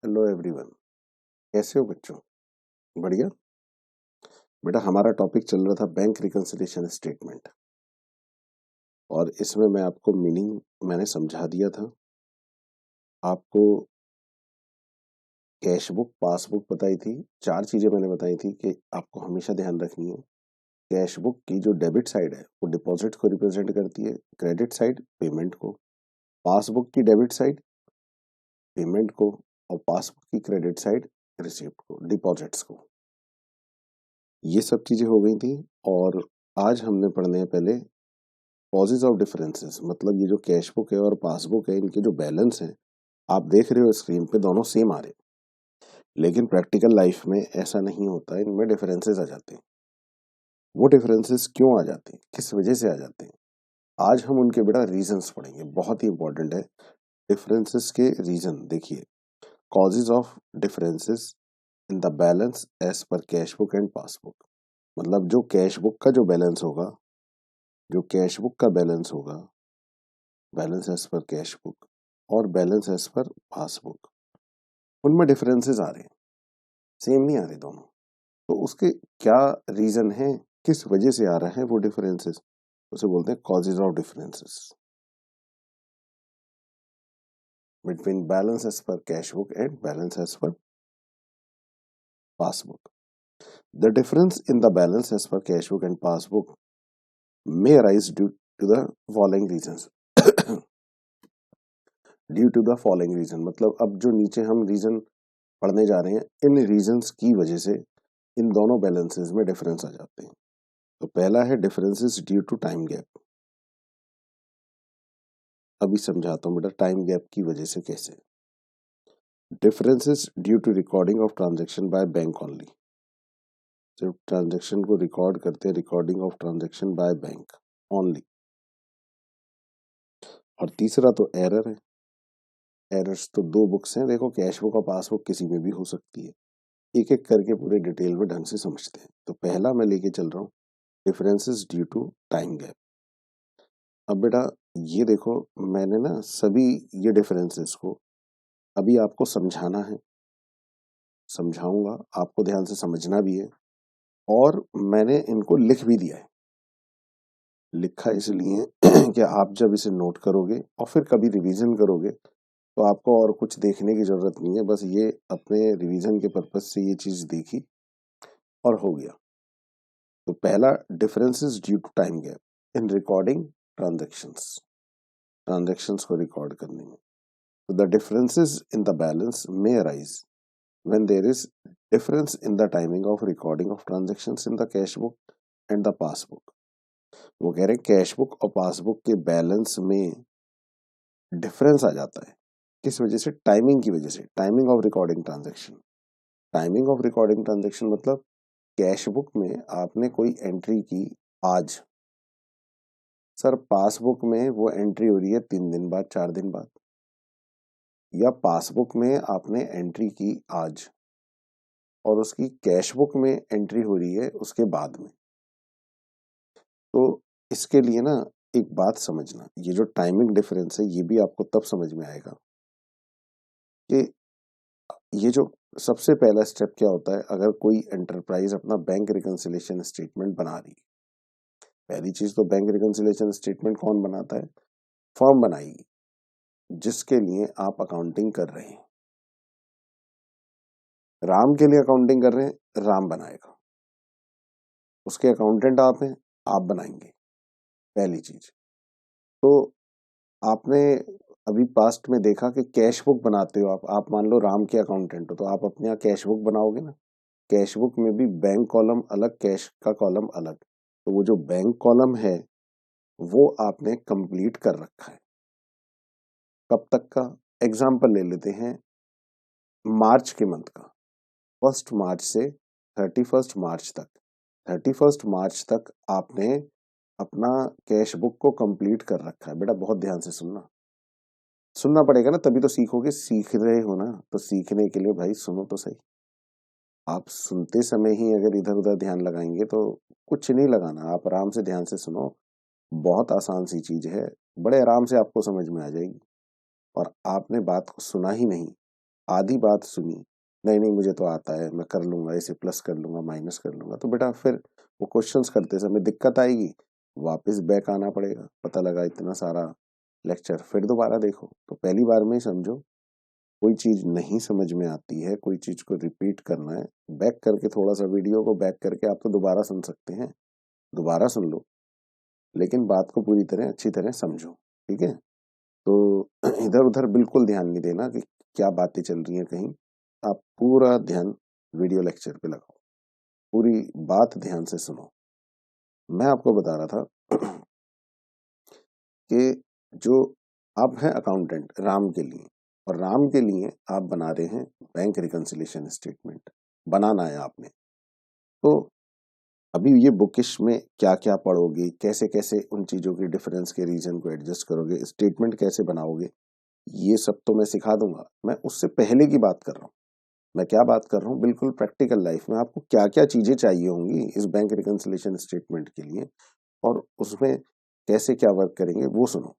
Hello everyone. कैसे हो बच्चों? बढ़िया। बेटा, हमारा टॉपिक चल रहा था बैंक रिकंसिलिएशन स्टेटमेंट, और इसमें मैं आपको मीनिंग मैंने समझा दिया था। आपको कैश बुक, पासबुक बताई थी। चार चीजें मैंने बताई थी कि आपको हमेशा ध्यान रखनी है। कैश बुक की जो डेबिट साइड है वो डिपॉजिट को रिप्रेजेंट करती है, क्रेडिट साइड पेमेंट को। पासबुक की डेबिट साइड पेमेंट को, और पासबुक की क्रेडिट साइड रिसिप्ट को, डिपॉजिट्स को। ये सब चीजें हो गई थी। और आज हमने पढ़ने हैं पहले कॉजेज ऑफ डिफरेंसेस। मतलब ये जो कैश बुक है और पासबुक है, इनके जो बैलेंस हैं आप देख रहे हो स्क्रीन पे, दोनों सेम आ रहे हैं। लेकिन प्रैक्टिकल लाइफ में ऐसा नहीं होता है, इनमें डिफरेंसेस आ जाते हैं। वो डिफरेंसेस क्यों आ जाते हैं, किस वजह से आ जाते हैं, आज हम उनके बेटा रीजंस पढ़ेंगे। बहुत ही इंपॉर्टेंट है डिफरेंसेस के रीजन। देखिए, causes of differences in the balance as per cash book and passbook. मतलब जो कैश बुक का जो बैलेंस होगा, जो कैश बुक का बैलेंस होगा, balance as per cash book और बैलेंस एज पर पासबुक, उनमें डिफरेंसेस आ रहे हैं, सेम नहीं आ रहे दोनों। तो उसके क्या रीजन है, किस वजह से आ रहा है वो डिफरेंसेस, उसे बोलते हैं causes of differences between balance as per cash book and balance as per passbook. The difference in the balance as per cash book and passbook may arise due to the following reasons. Due to the following reason, मतलब अब जो नीचे हम reason पढ़ने जा रहे हैं, इन reasons की वजह से इन दोनों बैलेंसेस में डिफरेंस आ जाते हैं। तो पहला है differences due to time gap. अभी समझाता हूँ बेटा टाइम गैप की वजह से कैसे। Differences due to recording of transaction by bank only. सिर्फ ट्रांजैक्शन को रिकॉर्ड करते हैं, recording of transaction by bank only. और तीसरा तो एरर है। एरर्स तो दो बुक्स हैं, देखो कैश बुक और पासबुक किसी में भी हो सकती है। एक एक करके पूरे डिटेल में ढंग से समझते हैं। तो पहला मैं लेके चल रहा हूँ differences due to time gap. अब बेटा ये देखो, मैंने ना सभी ये डिफरेंसेस को अभी आपको समझाना है, समझाऊंगा, आपको ध्यान से समझना भी है। और मैंने इनको लिख भी दिया है। लिखा इसलिए कि आप जब इसे नोट करोगे और फिर कभी रिवीजन करोगे तो आपको और कुछ देखने की जरूरत नहीं है, बस ये अपने रिवीजन के पर्पज से ये चीज देखी और हो गया। तो पहला differences due to time gap in recording transactions, transactions को रिकॉर्ड करने में। तो the differences in the balance may arise when there is difference in the timing of recording of transactions in the cash book and the passbook. वो कह रहे हैं cash book और passbook के बैलेंस में डिफरेंस आ जाता है। किस वजह से? टाइमिंग की वजह से, timing of recording transaction. Timing of recording transaction मतलब कैश बुक में आपने कोई एंट्री की आज, सर पासबुक में वो एंट्री हो रही है 3 दिन बाद, 4 दिन बाद। या पासबुक में आपने एंट्री की आज और उसकी कैश बुक में एंट्री हो रही है उसके बाद में। तो इसके लिए ना एक बात समझना, ये जो टाइमिंग डिफरेंस है ये भी आपको तब समझ में आएगा कि ये जो सबसे पहला स्टेप क्या होता है। अगर कोई एंटरप्राइज अपना बैंक रिकंसिलिएशन स्टेटमेंट बना रही है, पहली चीज तो बैंक रिकंसिलिएशन स्टेटमेंट कौन बनाता है? फर्म बनाएगी, जिसके लिए आप अकाउंटिंग कर रहे हैं। राम के लिए अकाउंटिंग कर रहे हैं, राम बनाएगा। उसके अकाउंटेंट आप हैं, आप बनाएंगे, पहली चीज। तो आपने अभी पास्ट में देखा कि कैश बुक बनाते हो आप मान लो राम के अकाउंटेंट हो, तो आप अपने यहाँ कैश बुक बनाओगे ना। कैश बुक में भी बैंक कॉलम अलग, कैश का कॉलम अलग। तो वो जो बैंक कॉलम है वो आपने कंप्लीट कर रखा है। कब तक का? एग्जाम्पल ले लेते हैं मार्च के मंथ का, 1 मार्च से 31 मार्च तक। 31 मार्च तक आपने अपना कैश बुक को कंप्लीट कर रखा है। बेटा बहुत ध्यान से सुनना, सुनना पड़ेगा ना, तभी तो सीखोगे। सीख रहे हो ना, तो सीखने के लिए भाई सुनो तो सही। आप सुनते समय ही अगर इधर उधर ध्यान लगाएंगे तो कुछ नहीं लगाना, आप आराम से ध्यान से सुनो। बहुत आसान सी चीज है, बड़े आराम से आपको समझ में आ जाएगी। और आपने बात को सुना ही नहीं, आधी बात सुनी, नहीं नहीं मुझे तो आता है, मैं कर लूंगा, इसे प्लस कर लूंगा, माइनस कर लूंगा, तो बेटा फिर वो क्वेश्चंस करते समय दिक्कत आएगी, वापस बैक आना पड़ेगा। पता लगा इतना सारा लेक्चर फिर दोबारा देखो। तो पहली बार में ही समझो, कोई चीज नहीं समझ में आती है, कोई चीज को रिपीट करना है, बैक करके थोड़ा सा वीडियो को बैक करके आप तो दोबारा सुन सकते हैं, दोबारा सुन लो, लेकिन बात को पूरी तरह अच्छी तरह समझो। ठीक है, तो इधर उधर बिल्कुल ध्यान नहीं देना कि क्या बातें चल रही हैं कहीं, आप पूरा ध्यान वीडियो लेक्चर पे लगाओ, पूरी बात ध्यान से सुनो। मैं आपको बता रहा था कि जो आप हैं अकाउंटेंट राम के लिए, और राम के लिए आप बना रहे हैं बैंक रिकंसिलिएशन स्टेटमेंट, बनाना है आपने। तो अभी ये बुकिश में क्या क्या पढ़ोगे, कैसे कैसे उन चीजों के डिफरेंस के रीजन को एडजस्ट करोगे, स्टेटमेंट कैसे बनाओगे, ये सब तो मैं सिखा दूंगा। मैं उससे पहले की बात कर रहा हूँ। मैं क्या बात कर रहा हूँ, बिल्कुल प्रैक्टिकल लाइफ में आपको क्या क्या चीजें चाहिए होंगी इस बैंक रिकंसिलिएशन स्टेटमेंट के लिए, और उसमें कैसे क्या वर्क करेंगे वो सुनो।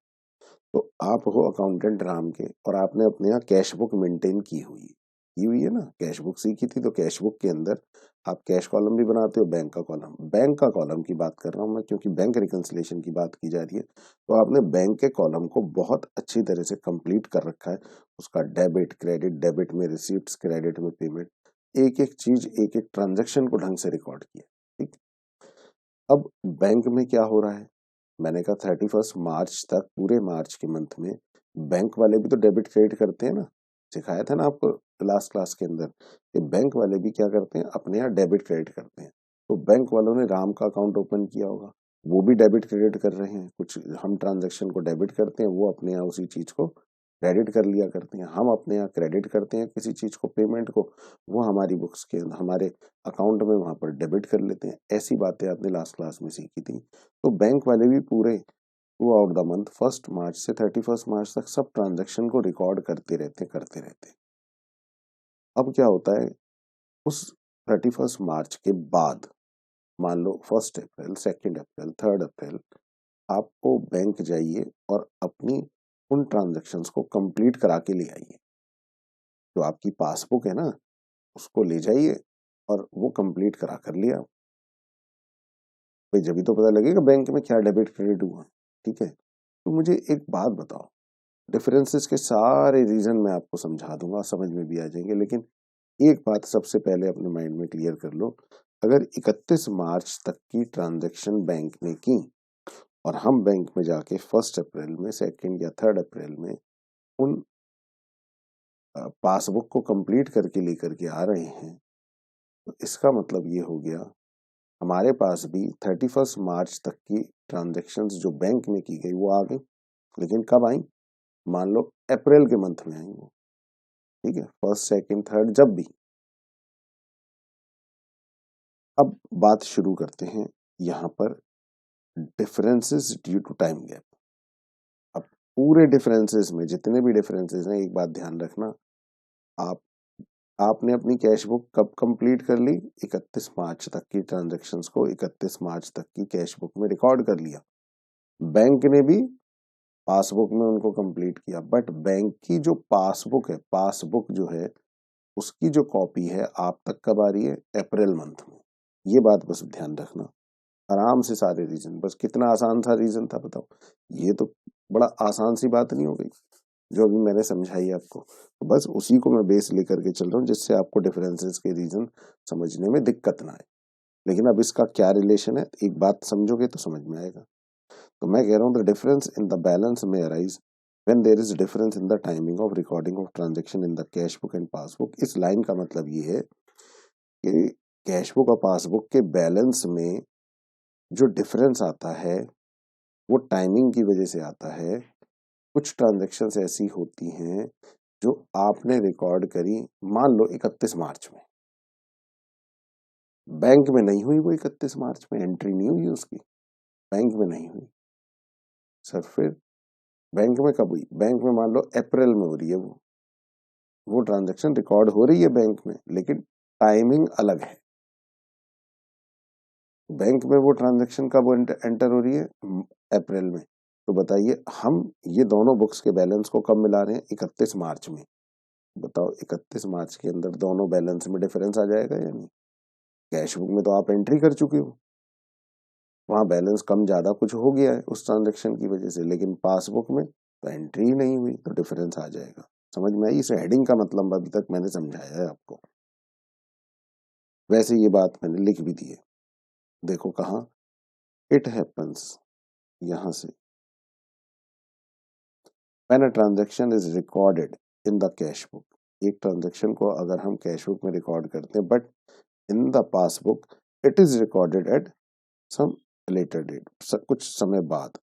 तो आप हो अकाउंटेंट राम के, और आपने अपने यहाँ कैश बुक मेंटेन की हुई है ना, कैश बुक सीखी थी, तो कैश बुक के अंदर आप कैश कॉलम भी बनाते हो, बैंक का कॉलम, बैंक का कॉलम की बात कर रहा हूं मैं, क्योंकि बैंक रिकंसिलिएशन की बात की जा रही है। तो आपने बैंक के कॉलम को बहुत अच्छी तरह से कंप्लीट कर रखा है, उसका डेबिट क्रेडिट, डेबिट में रिसीप्ट, क्रेडिट में पेमेंट, एक एक चीज, एक एक ट्रांजेक्शन को ढंग से रिकॉर्ड किया। ठीक, अब बैंक में क्या हो रहा है, मैंने कहा 31 मार्च तक, पूरे मार्च के मंथ में बैंक वाले भी तो डेबिट क्रेडिट करते हैं ना, सिखाया था ना आपको लास्ट क्लास के अंदर कि बैंक वाले भी क्या करते हैं, अपने यहाँ डेबिट क्रेडिट करते हैं। तो बैंक वालों ने राम का अकाउंट ओपन किया होगा, वो भी डेबिट क्रेडिट कर रहे हैं, कुछ हम ट्रांजेक्शन को डेबिट करते हैं, वो अपने यहाँ उसी चीज को क्रेडिट कर लिया करते हैं, हम अपने यहाँ क्रेडिट करते हैं किसी चीज को, पेमेंट को, वो हमारी बुक्स के हमारे अकाउंट में वहां पर डेबिट कर लेते हैं। ऐसी बातें आपने लास्ट क्लास में सीखी थी। तो बैंक वाले भी पूरे थ्रू आउट द मंथ 1 मार्च से 31 मार्च तक सब ट्रांजेक्शन को रिकॉर्ड करते रहते। अब क्या होता है, उस 31 मार्च के बाद, मान लो 1 अप्रैल, 2 अप्रैल, 3 अप्रैल, आपको बैंक जाइए और अपनी उन ट्रांजेक्शन्स को कंप्लीट करा के ले आइए। जो आपकी पासबुक है ना, उसको ले जाइए और वो कंप्लीट करा कर लिया। भाई जब भी तो पता लगेगा बैंक में क्या डेबिट क्रेडिट हुआ। ठीक है, तो मुझे एक बात बताओ, डिफरेंसेस के सारे रीजन मैं आपको समझा दूंगा, समझ में भी आ जाएंगे, लेकिन एक बात सबसे पहले अपने माइंड में क्लियर कर लो। अगर 31 मार्च तक की ट्रांजैक्शन बैंक ने की, और हम बैंक में जाके 1 अप्रैल में, 2 या 3 अप्रैल में उन पासबुक को कंप्लीट करके लेकर के आ रहे हैं, तो इसका मतलब ये हो गया हमारे पास भी 31 मार्च तक की ट्रांजेक्शन्स जो बैंक में की गई वो आ गई, लेकिन कब आई, मान लो अप्रैल के मंथ में आई वो। ठीक है, 1, 2, 3 जब भी। अब बात शुरू करते हैं यहाँ पर, differences due to time gap. अब पूरे डिफरेंसेस में जितने भी डिफरेंसेस हैं, एक बात ध्यान रखना, आप आपने अपनी कैश बुक कब कंप्लीट कर ली, 31 मार्च तक की ट्रांजेक्शन्स को 31 मार्च तक की कैश बुक में रिकॉर्ड कर लिया। बैंक ने भी पासबुक में उनको कंप्लीट किया, बट बैंक की जो पासबुक है, पासबुक जो है उसकी जो कॉपी है आप तक कब आ रही है, अप्रैल मंथ में। ये बात बस ध्यान रखना, आराम से सारे रीजन, बस कितना आसान सा रीजन था बताओ, ये तो बड़ा आसान सी बात नहीं हो गई जो अभी मैंने समझाई आपको। तो बस उसी को मैं बेस लेकर के चल रहा हूँ, जिससे आपको डिफरेंसेस के रीजन समझने में दिक्कत ना आए। लेकिन अब इसका क्या रिलेशन है, एक बात समझोगे तो समझ में आएगा। तो मैं कह रहा हूँ the difference in the balance में arise when there is difference in the timing of recording of transaction in the cash book and passbook. इस लाइन का मतलब ये है कि कैश बुक और पासबुक के बैलेंस में जो डिफरेंस आता है वो टाइमिंग की वजह से आता है। कुछ ट्रांजैक्शंस ऐसी होती हैं जो आपने रिकॉर्ड करी, मान लो 31 मार्च में, बैंक में नहीं हुई वो, 31 मार्च में एंट्री नहीं हुई उसकी, बैंक में नहीं हुई। सर फिर बैंक में कब हुई, बैंक में मान लो अप्रैल में हो रही है वो ट्रांजैक्शन रिकॉर्ड हो रही है बैंक में, लेकिन टाइमिंग अलग है। बैंक में वो ट्रांजैक्शन कब एंटर हो रही है, अप्रैल में। तो बताइए हम ये दोनों बुक्स के बैलेंस को कब मिला रहे हैं, 31 मार्च में। बताओ 31 मार्च के अंदर दोनों बैलेंस में डिफरेंस आ जाएगा या नहीं? कैश बुक में तो आप एंट्री कर चुके हो, वहां बैलेंस कम ज्यादा कुछ हो गया है उस ट्रांजेक्शन की वजह से, लेकिन पासबुक में तो एंट्री ही नहीं हुई, तो डिफरेंस आ जाएगा। समझ में आई? इस हेडिंग का मतलब अभी तक मैंने समझाया है आपको। वैसे ये बात मैंने लिख भी दी है, देखो कहा, इट हैपन्स, यहां से, when a transaction is recorded in the cash book, एक ट्रांजेक्शन को अगर हम कैश बुक में रिकॉर्ड करते हैं, but in the passbook it is recorded at some later date, कुछ समय बाद,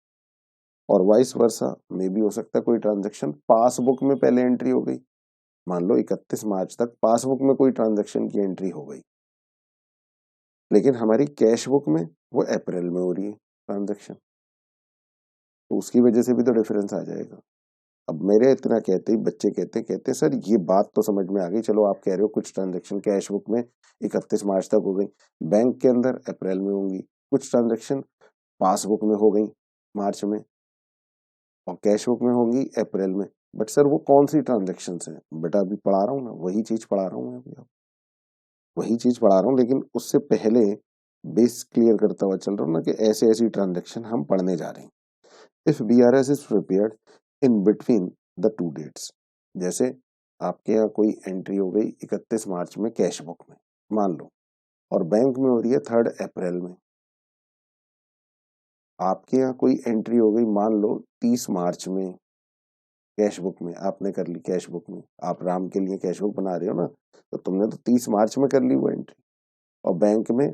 और वाइस वर्सा में भी हो सकता है कोई ट्रांजेक्शन पासबुक में पहले एंट्री हो गई, मान लो 31 मार्च तक पासबुक में कोई ट्रांजेक्शन की एंट्री हो गई, लेकिन हमारी कैश बुक में वो अप्रैल में हो रही है ट्रांजेक्शन, तो उसकी वजह से भी तो डिफरेंस आ जाएगा। अब मेरे इतना कहते ही बच्चे कहते सर ये बात तो समझ में आ गई, चलो आप कह रहे हो कुछ ट्रांजेक्शन कैश बुक में 31 मार्च तक हो गई, बैंक के अंदर अप्रैल में होंगी, कुछ ट्रांजेक्शन पासबुक में हो गई मार्च में, और कैश बुक में होंगी अप्रैल में। बट सर वो कौन सी ट्रांजेक्शन है? बेटा अभी पढ़ा रहा हूँ ना, वही चीज पढ़ा रहा हूँ मैं अभी, वही चीज पढ़ा रहा हूँ, लेकिन उससे पहले बेस क्लियर करता हुआ चल रहा हूँ ना कि ऐसे ऐसी ट्रांजेक्शन हम पढ़ने जा रहे हैं। If BRS is prepared in between the two dates, जैसे आपके यहाँ कोई एंट्री हो गई 31 मार्च में कैश बुक में, मान लो, और बैंक में हो रही है 3 अप्रैल में, आपके यहाँ कोई एंट्री हो गई मान लो 30 मार्च में कैश बुक में, आपने कर ली कैश बुक में, आप राम के लिए कैश बुक बना रहे हो ना, तो तुमने तो 30 मार्च में कर ली वो एंट्री, और बैंक में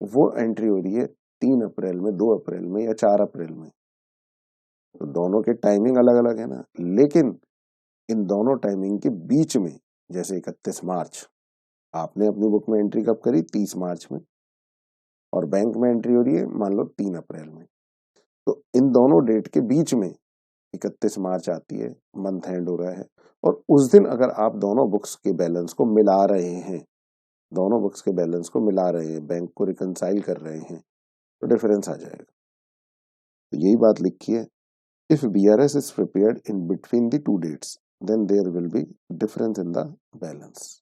वो एंट्री हो रही है 3 अप्रैल में, 2 अप्रैल में, या 4 अप्रैल में, तो दोनों के टाइमिंग अलग अलग है ना, लेकिन इन दोनों टाइमिंग के बीच में, जैसे 31 मार्च आपने अपनी बुक में एंट्री कब करी? 30 मार्च में, और बैंक में एंट्री हो रही है मान लो 3 अप्रैल में, तो इन दोनों डेट के बीच में 31 मार्च आती है, मंथ एंड हो रहा है, और उस दिन अगर आप दोनों बुक्स के बैलेंस को मिला रहे हैं, दोनों बुक्स के बैलेंस को मिला रहे हैं, बैंक को रिकनसाइल कर रहे हैं, तो डिफरेंस आ जाएगा। तो यही बात लिखी है, if BRS is prepared in between the two dates then there will be difference in the balance.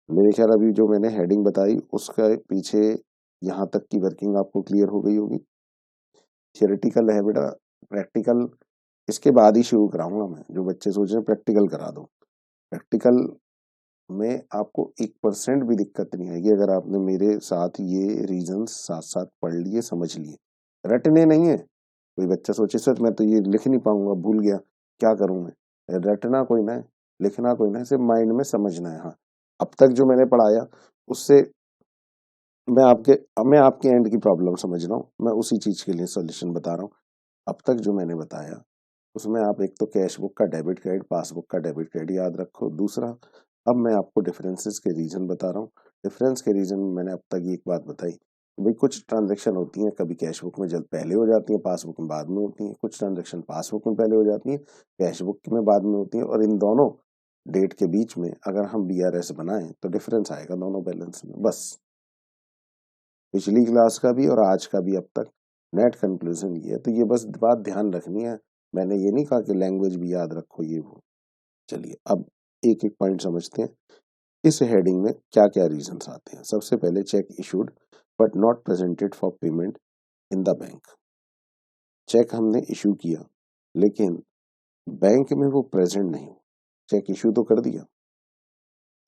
मेरे ख्याल अभी जो मैंने हेडिंग बताई उसका पीछे यहाँ तक की वर्किंग आपको क्लियर हो गई होगी। थियोरेटिकल है बेटा, प्रैक्टिकल इसके बाद ही शुरू कराऊंगा मैं, जो बच्चे सोच रहे हैं प्रैक्टिकल करा दो, प्रैक्टिकल में आपको 1% भी दिक्कत नहीं आएगी अगर आपने मेरे साथ ये रीजन साथ साथ पढ़ लिए, समझ लिए, रटने नहीं है। कोई बच्चा सोचे सर मैं तो ये लिख नहीं पाऊंगा, भूल गया, क्या करूं मैं? रटना कोई ना है, लिखना कोई ना है, सिर्फ माइंड में समझना है। हाँ, अब तक जो मैंने पढ़ाया उससे मैं आपके एंड की प्रॉब्लम समझ रहा हूँ, मैं उसी चीज के लिए सॉल्यूशन बता रहा हूँ। अब तक जो मैंने बताया उसमें आप एक तो कैश बुक का डेबिट क्रेडिट, पासबुक का डेबिट क्रेडिट याद रखो। दूसरा, अब मैं आपको डिफरेंसेस के रीजन बता रहा हूँ। डिफरेंस के रीजन में मैंने अब तक एक बात बताई, भाई कुछ ट्रांजेक्शन होती हैं कभी कैश बुक में जल्द पहले हो जाती है, पासबुक में बाद में होती है, कुछ ट्रांजेक्शन पासबुक में पहले हो जाती है, कैश बुक में बाद में होती है, और इन दोनों डेट के बीच में अगर हम BRS बनाएं तो डिफरेंस आएगा दोनों बैलेंस में। बस पिछली क्लास का भी और आज का भी अब तक नेट कंक्लूजन ये है, तो ये बस बात ध्यान रखनी है। मैंने ये नहीं कहा कि लैंग्वेज भी याद रखो ये वो। चलिए अब एक एक पॉइंट समझते हैं, इस हेडिंग में क्या क्या रीजंस आते हैं। सबसे पहले, cheque issued but not presented for payment in the bank. Cheque हमने इशू किया लेकिन बैंक में वो प्रेजेंट नहीं, चेक इशू तो कर दिया।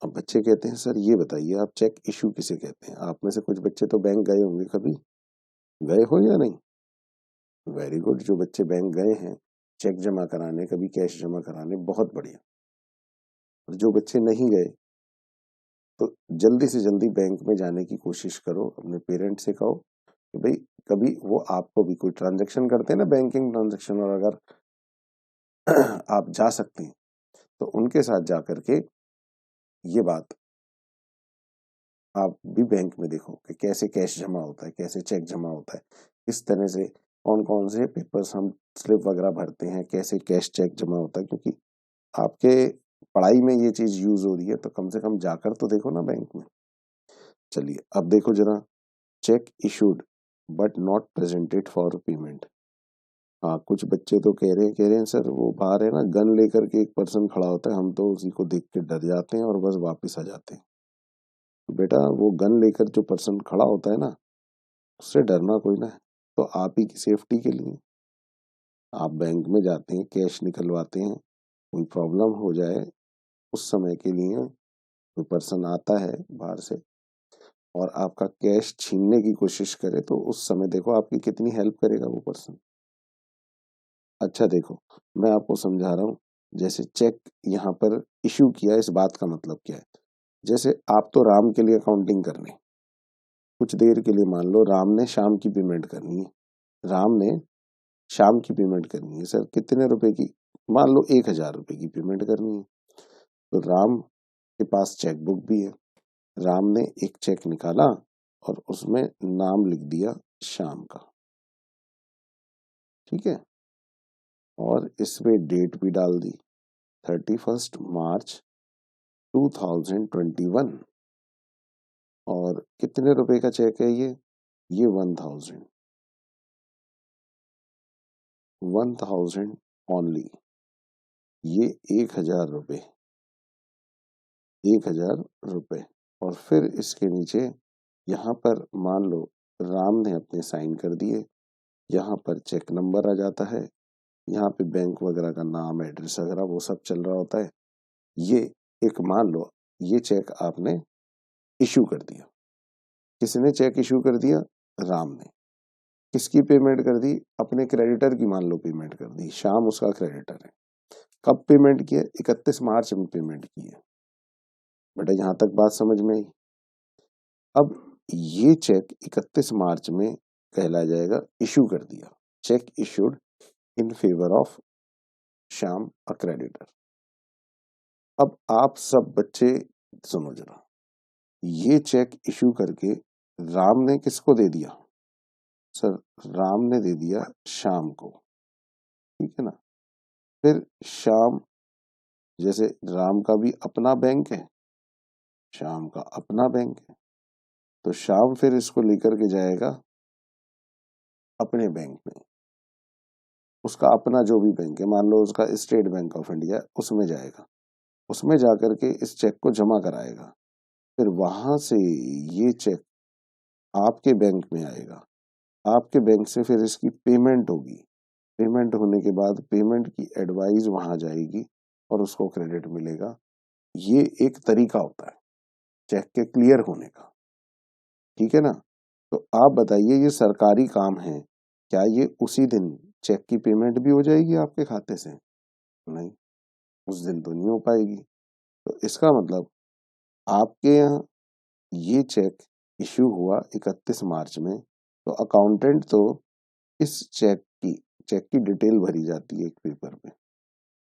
अब बच्चे कहते हैं सर ये बताइए आप चेक इशू किसे कहते हैं? आप में से कुछ बच्चे तो बैंक गए होंगे, कभी गए हो या नहीं? वेरी गुड, जो बच्चे बैंक गए हैं चेक जमा कराने, कभी कैश जमा कराने, बहुत बढ़िया। और जो बच्चे नहीं गए तो जल्दी से जल्दी बैंक में जाने की कोशिश करो, अपने पेरेंट्स से कहो कि भाई कभी वो आपको भी कोई ट्रांजेक्शन करते हैं ना, बैंकिंग ट्रांजेक्शन, और अगर आप जा सकते हैं तो उनके साथ जा करके ये बात आप भी बैंक में देखो कि कैसे कैश जमा होता है, कैसे चेक जमा होता है, किस तरह से कौन कौन से पेपर्स हम स्लिप वगैरह भरते हैं, कैसे कैश चेक जमा होता है, क्योंकि आपके पढ़ाई में ये चीज यूज हो रही है तो कम से कम जाकर तो देखो ना बैंक में। चलिए अब देखो जरा, check issued but not presented for payment. हाँ, कुछ बच्चे तो कह रहे हैं सर वो बाहर है ना गन लेकर के एक पर्सन खड़ा होता है, हम तो उसी को देख के डर जाते हैं और बस वापस आ जाते हैं। तो बेटा वो गन लेकर जो पर्सन खड़ा होता है ना, उससे डरना कोई ना है। तो आप ही की सेफ्टी के लिए आप बैंक में जाते हैं, कैश निकलवाते हैं, कोई प्रॉब्लम हो जाए उस समय के लिए कोई पर्सन आता है बाहर से और आपका कैश छीनने की कोशिश करे, तो उस समय देखो आपकी कितनी हेल्प करेगा वो पर्सन। अच्छा देखो, मैं आपको समझा रहा हूँ, जैसे चेक यहाँ पर इश्यू किया, इस बात का मतलब क्या है। जैसे आप तो राम के लिए अकाउंटिंग करने, कुछ देर के लिए मान लो राम ने शाम की पेमेंट करनी है, राम ने शाम की पेमेंट करनी है सर, कितने रुपए की, मान लो 1,000 रुपए की पेमेंट करनी है। तो राम के पास चेक बुक भी है, राम ने एक चेक निकाला और उसमें नाम लिख दिया शाम का, ठीक है, और इसमें डेट भी डाल दी 31 मार्च 2021। और कितने रुपए का चेक है ये 1000, 1000 ओनली, ये 1,000 रुपए, 1,000 रुपए। और फिर इसके नीचे यहाँ पर मान लो राम ने अपने साइन कर दिए, यहाँ पर चेक नंबर आ जाता है, यहाँ पे बैंक वगैरह का नाम एड्रेस वगैरह वो सब चल रहा होता है। ये एक मान लो ये चेक आपने इशू कर दिया, किसने चेक इशू कर दिया, राम ने। किसकी पेमेंट कर दी, अपने क्रेडिटर की मान लो पेमेंट कर दी, शाम उसका क्रेडिटर है। कब पेमेंट किया, 31 मार्च में पेमेंट की है। बेटा यहाँ तक बात समझ में आई। अब ये चेक 31 मार्च में कहला जाएगा इशू कर दिया, check issued in favour of Shyam a creditor. अब आप सब बच्चे सुनो जरा, ये चेक इशू करके राम ने किसको दे दिया, सर राम ने दे दिया श्याम को, ठीक है ना। फिर श्याम, जैसे राम का भी अपना बैंक है, श्याम का अपना बैंक है, तो श्याम फिर इसको लेकर के जाएगा अपने बैंक में, उसका अपना जो भी बैंक है, मान लो उसका स्टेट बैंक ऑफ इंडिया, उसमें जाएगा, उसमें जाकर के इस चेक को जमा कराएगा। फिर वहां से ये चेक आपके बैंक में आएगा, आपके बैंक से फिर इसकी पेमेंट होगी, पेमेंट होने के बाद पेमेंट की एडवाइस वहां जाएगी और उसको क्रेडिट मिलेगा। ये एक तरीका होता है चेक के क्लियर होने का, ठीक है ना। तो आप बताइए ये सरकारी काम है, क्या ये उसी दिन चेक की पेमेंट भी हो जाएगी आपके खाते से, नहीं, उस दिन तो नहीं हो पाएगी। तो इसका मतलब आपके यहाँ ये चेक इश्यू हुआ 31 मार्च में, तो अकाउंटेंट तो इस चेक की डिटेल भरी जाती है एक पेपर में,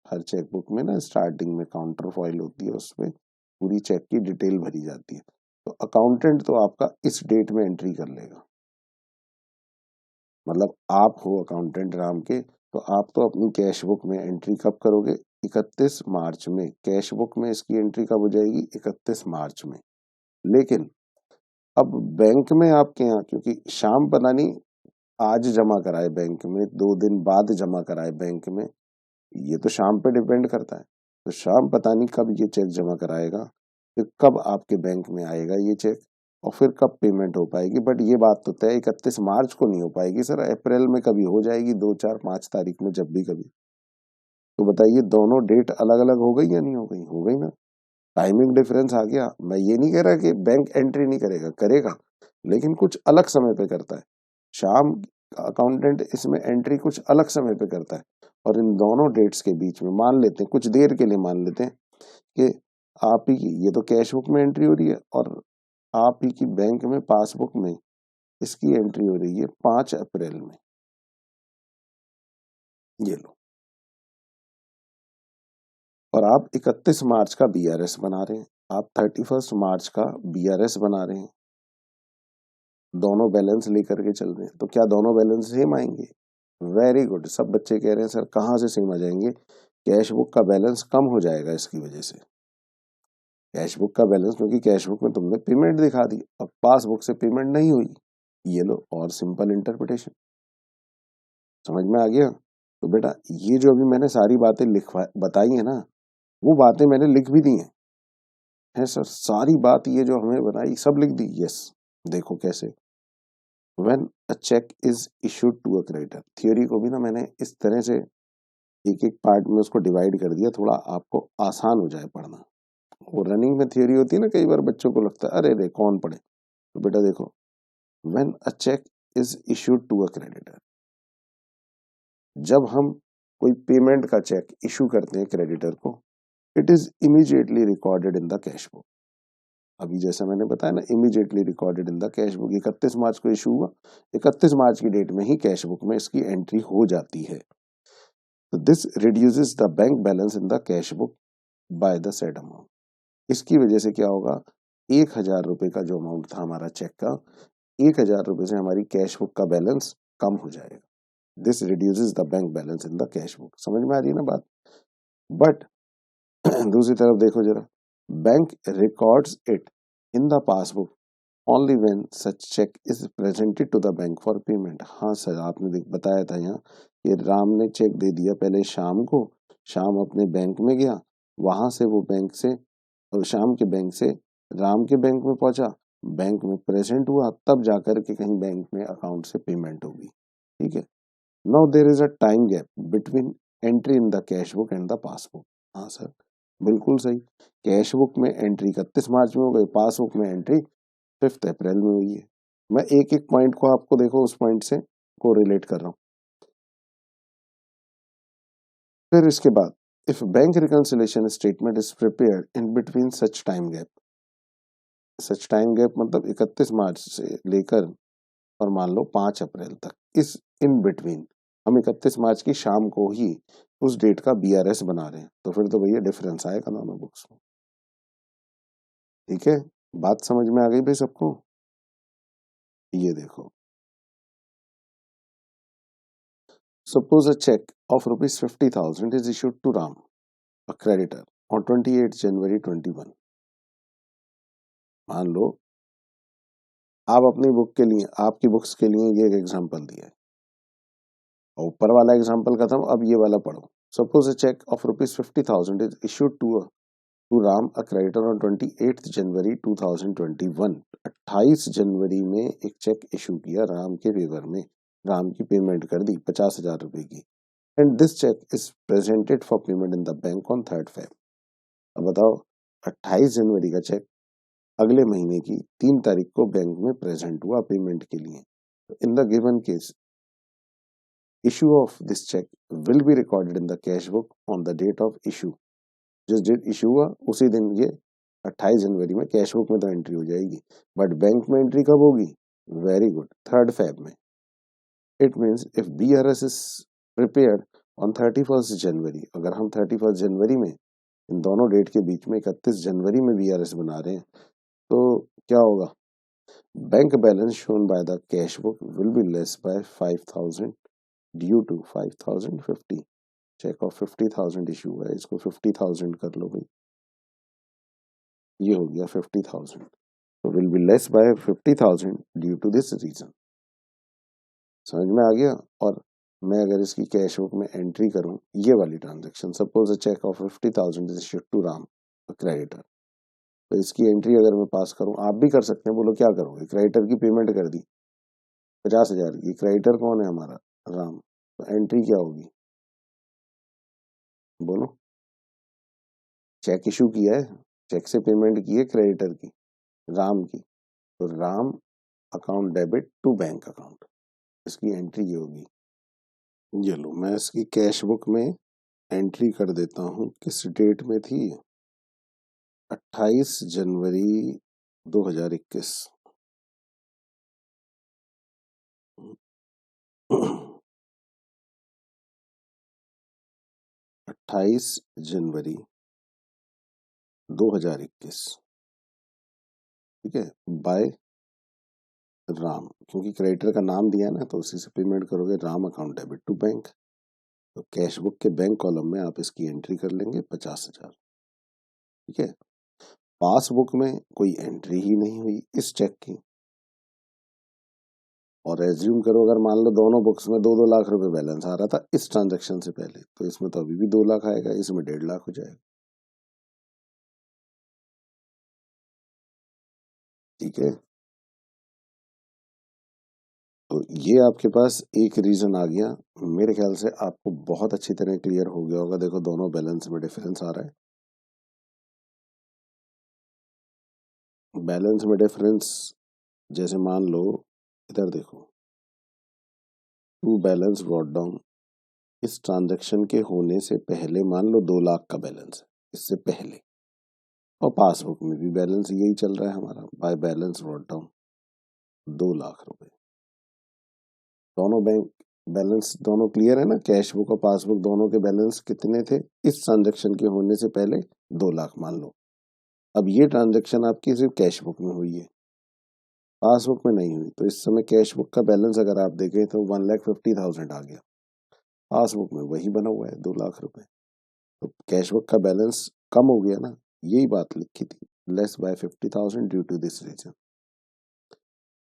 हर चेक बुक में ना स्टार्टिंग में काउंटर फॉइल होती है, उसमें पूरी चेक की डिटेल भरी जाती है। तो अकाउंटेंट तो आपका इस डेट में एंट्री कर लेगा, मतलब आप हो अकाउंटेंट राम के, तो आप तो अपनी कैश बुक में एंट्री कब करोगे, 31 मार्च में। कैश बुक में इसकी एंट्री कब हो जाएगी, 31 मार्च में। लेकिन अब बैंक में आपके यहाँ, क्योंकि शाम पता नहीं आज जमा कराए बैंक में, 2 दिन बाद जमा कराए बैंक में, ये तो शाम पे डिपेंड करता है। तो शाम पता नहीं कब ये चेक जमा कराएगा, फिर कब आपके बैंक में आएगा ये चेक, और फिर कब पेमेंट हो पाएगी। बट ये बात तो तय 31 मार्च को नहीं हो पाएगी सर, अप्रैल में कभी हो जाएगी, 2, 4, 5 तारीख में जब भी कभी। तो बताइए दोनों डेट अलग अलग हो गई या नहीं हो गई, हो गई ना, टाइमिंग डिफरेंस आ गया। मैं ये नहीं कह रहा कि बैंक एंट्री नहीं करेगा, करेगा, लेकिन कुछ अलग समय पे करता है। शाम अकाउंटेंट इसमें एंट्री कुछ अलग समय पे करता है, और इन दोनों डेट्स के बीच में मान लेते हैं, कुछ देर के लिए मान लेते हैं कि आप ही की ये तो कैश बुक में एंट्री हो रही है और आप ही की बैंक में पासबुक में इसकी एंट्री हो रही है 5 अप्रैल में, ये लो। और आप 31 मार्च का बीआरएस बना रहे हैं, आप 31 मार्च का बीआरएस बना रहे हैं, दोनों बैलेंस लेकर के चल रहे हैं, तो क्या दोनों बैलेंस सेम आएंगे, वेरी गुड। सब बच्चे कह रहे हैं सर कहाँ से सेम आ जाएंगे, कैश बुक का बैलेंस कम हो जाएगा इसकी वजह से, कैश बुक का बैलेंस, क्योंकि कैश बुक में तुमने पेमेंट दिखा दी और पासबुक से पेमेंट नहीं हुई, ये लो, और सिंपल इंटरप्रिटेशन, समझ में आ गया। तो बेटा ये जो अभी मैंने सारी बातें लिखवा बताई है ना, वो बातें मैंने लिख भी दी हैं सर, सारी बात ये जो हमें बताई सब लिख दी। यस, देखो कैसे। When a cheque is issued to a creditor, theory को भी ना मैंने इस तरह से एक एक पार्ट में उसको डिवाइड कर दिया, थोड़ा आपको आसान हो जाए पढ़ना। वो रनिंग में थियोरी होती है ना, कई बार बच्चों को लगता है अरे रे कौन पढ़े, तो बेटा देखो, when a cheque is issued to a creditor, जब हम कोई पेमेंट का चेक इशू करते हैं क्रेडिटर को, it is immediately recorded in the cash book. अभी जैसा मैंने बताया ना, immediately recorded in the cash book, 31 मार्च को इशू हुआ, 31 मार्च की डेट में ही कैश बुक में इसकी एंट्री हो जाती है। तो this reduces the bank balance in the cash book by the said amount. इसकी वजह से क्या होगा, 1,000 रुपए का जो अमाउंट था हमारा चेक का, 1,000 रुपए से हमारी कैश बुक का बैलेंस कम हो जाएगा। This reduces the bank balance in the cash book. समझ में आ रही है ना बात? बट दूसरी तरफ देखो जरा, bank records it in the passbook only when such cheque is presented to the bank for payment. हाँ सर, आपने बताया था यहाँ कि राम ने चेक दे दिया पहले शाम को, शाम अपने बैंक में गया, वहां से वो बैंक से, और शाम के बैंक से राम के बैंक में पहुंचा, बैंक में प्रेजेंट हुआ, तब जाकर के कहीं बैंक में अकाउंट से पेमेंट होगी। ठीक है। Now there is a time gap between entry in the cash book and the passbook. हाँ सर, बिल्कुल सही। कैश बुक में एंट्री 31 मार्च में हो गई, पासबुक में एंट्री 5 अप्रैल में हुई है। मैं एक एक पॉइंट को आपको देखो उस पॉइंट से को रिलेट कर रहा हूँ। फिर इसके बाद, if bank reconciliation statement is prepared in between such time gap, such time gap मतलब 31 मार्च से लेकर और मान लो 5 अप्रैल तक, इस इन बिटवीन हम 31 मार्च की शाम को ही उस डेट का बीआरएस बना रहे हैं, तो फिर तो भैया डिफरेंस आएगा दोनों बुक्स में। ठीक है, बात समझ में आ गई भाई सबको? ये देखो, suppose a cheque of ₹50,000 is issued to Ram, a creditor, on 28 January 21। मान लो आप अपनी बुक के लिए, आपकी बुक्स के लिए ये एक एग्जांपल दिया है, और ऊपर वाला एग्जांपल खत्म, अब ये वाला पढ़ो। Suppose a cheque of ₹50,000 is issued to Ram, a creditor, on 28 January 2021। 28 जनवरी में एक चेक इशू किया राम के फेवर में, राम की पेमेंट कर दी 50,000 रुपए की, and this cheque is presented for payment in the bank on 3 Feb। अब बताओ, 28 जनवरी का चेक अगले महीने की 3 तारीख को बैंक में प्रेजेंट हुआ पेमेंट के लिए। In the given case, issue of this cheque will be recorded in the cash book on the date of issue. जिस डेट इशू हुआ उसी दिन ये 28 जनवरी में कैश बुक में तो एंट्री हो जाएगी, बट बैंक में एंट्री कब होगी? वेरी गुड, 3 Feb में। It means if BRS is prepared on 31 जनवरी, अगर हम 31 जनवरी में, इन दोनों डेट के बीच में 31 जनवरी में बीआरएस बना रहे हैं, तो क्या होगा? Bank balance shown by the cash book will be less by 5,000 due to 5,050। Cheque of 50,000 issue हुआ है, इसको 50,000 कर लो भाई, ये हो गया 50,000, तो will be less by 50,000 due to this reason. समझ में आ गया? और मैं अगर इसकी कैश बुक में एंट्री करूं, ये वाली transaction, suppose a cheque of 50,000 is issued to Ram, creditor, तो इसकी एंट्री अगर मैं पास करूं, आप भी कर सकते हैं, बोलो क्या करोगे? क्रेडिटर की पेमेंट कर दी 50,000 की, क्रेडिटर कौन है हमारा? राम, तो एंट्री क्या होगी? बोलो। चेक इशू किया है, चेक से पेमेंट की है क्रेडिटर की, राम की, तो Ram account debit to bank account, इसकी एंट्री ये होगी। ये लो, मैं इसकी कैश बुक में एंट्री कर देता हूँ, किस डेट में थी? 28 जनवरी 2021। 28 जनवरी 2021। ठीक है, बाय राम, क्योंकि क्रेडिटर का नाम दिया है ना, तो उसी से पेमेंट करोगे, Ram account debit to bank. तो कैश बुक के बैंक कॉलम में आप इसकी एंट्री कर लेंगे 50,000। ठीक है, पासबुक में कोई एंट्री ही नहीं हुई इस चेक की, और एज्यूम करो अगर मान लो दोनों बुक्स में 2-2 लाख रुपए बैलेंस आ रहा था इस ट्रांजैक्शन से पहले, तो इसमें तो अभी भी 2 लाख आएगा, इसमें 1.5 लाख हो जाएगा। ठीक है, तो ये आपके पास एक रीजन आ गया। मेरे ख्याल से आपको बहुत अच्छी तरह क्लियर हो गया होगा। देखो दोनों बैलेंस में डिफरेंस आ रहा है। बैलेंस में डिफरेंस जैसे मान लो, इधर देखो, टू बैलेंस ब्रॉट डाउन, इस ट्रांजैक्शन के होने से पहले मान लो 2 लाख का बैलेंस है इससे पहले, और पासबुक में भी बैलेंस यही चल रहा है हमारा, by balance brought down 2 lakh रुपए। दोनों बैंक बैलेंस दोनों क्लियर है ना, कैश बुक और पासबुक दोनों के बैलेंस कितने थे इस ट्रांजैक्शन के होने से पहले? 2 लाख मान लो। अब ये ट्रांजैक्शन आपकी सिर्फ कैश बुक में हुई है, पासबुक में नहीं हुई, तो इस समय कैश बुक का बैलेंस अगर आप देखें तो 1,50,000 आ गया, पासबुक में वही बना हुआ है 2 लाख रुपए। तो कैश बुक का बैलेंस कम हो गया ना, यही बात लिखी थी, less by 50,000 due to this reason.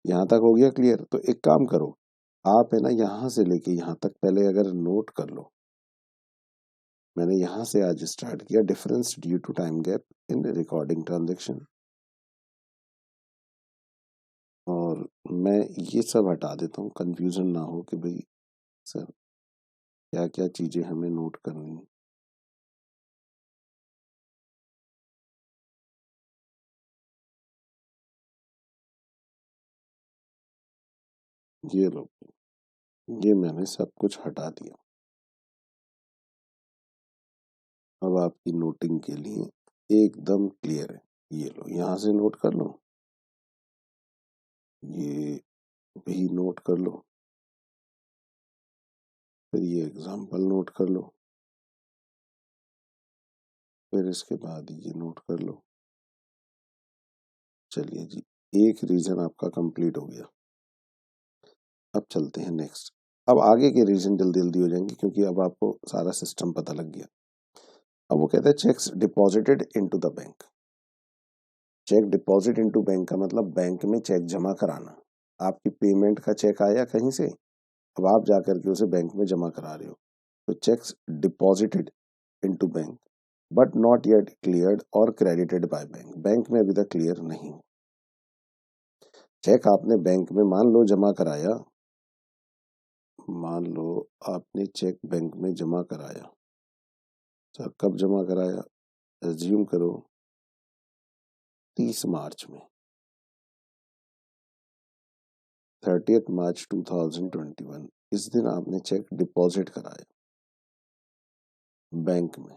यहाँ तक हो गया क्लियर? तो एक काम करो, आप है ना यहाँ से लेके यहाँ तक पहले अगर नोट कर लो, मैंने यहाँ से आज स्टार्ट किया, difference due to time gap in recording transaction, और मैं ये सब हटा देता हूँ, कंफ्यूजन ना हो कि भाई सर क्या क्या चीजें हमें नोट करनी है। ये लो, ये मैंने सब कुछ हटा दिया। अब आपकी नोटिंग के लिए एकदम क्लियर है। ये लो, यहाँ से नोट कर लो, ये भी नोट कर लो, फिर ये एग्जाम्पल नोट कर लो, फिर इसके बाद ये नोट कर लो। चलिए जी, एक रीजन आपका कंप्लीट हो गया। अब चलते हैं नेक्स्ट। अब आगे के रीजन जल्दी जल्दी हो जाएंगे क्योंकि अब आपको सारा सिस्टम पता लग गया। अब वो कहते हैं cheques deposited into the bank. Cheque deposit into bank का मतलब बैंक में चेक जमा कराना। आपकी पेमेंट का चेक आया कहीं से, अब आप जाकर के उसे बैंक में जमा करा रहे हो, तो checks deposited into bank but not yet cleared और क्रेडिटेड बाय बैंक। बैंक में अभी तक क्लियर नहीं हो। चेक आपने बैंक में मान लो जमा कराया, मान लो आपने चेक बैंक में जमा कराया, सर कब जमा कराया? एज्यूम करो 30 मार्च में, 30 मार्च 2021, इस दिन आपने चेक डिपॉजिट कराया बैंक में।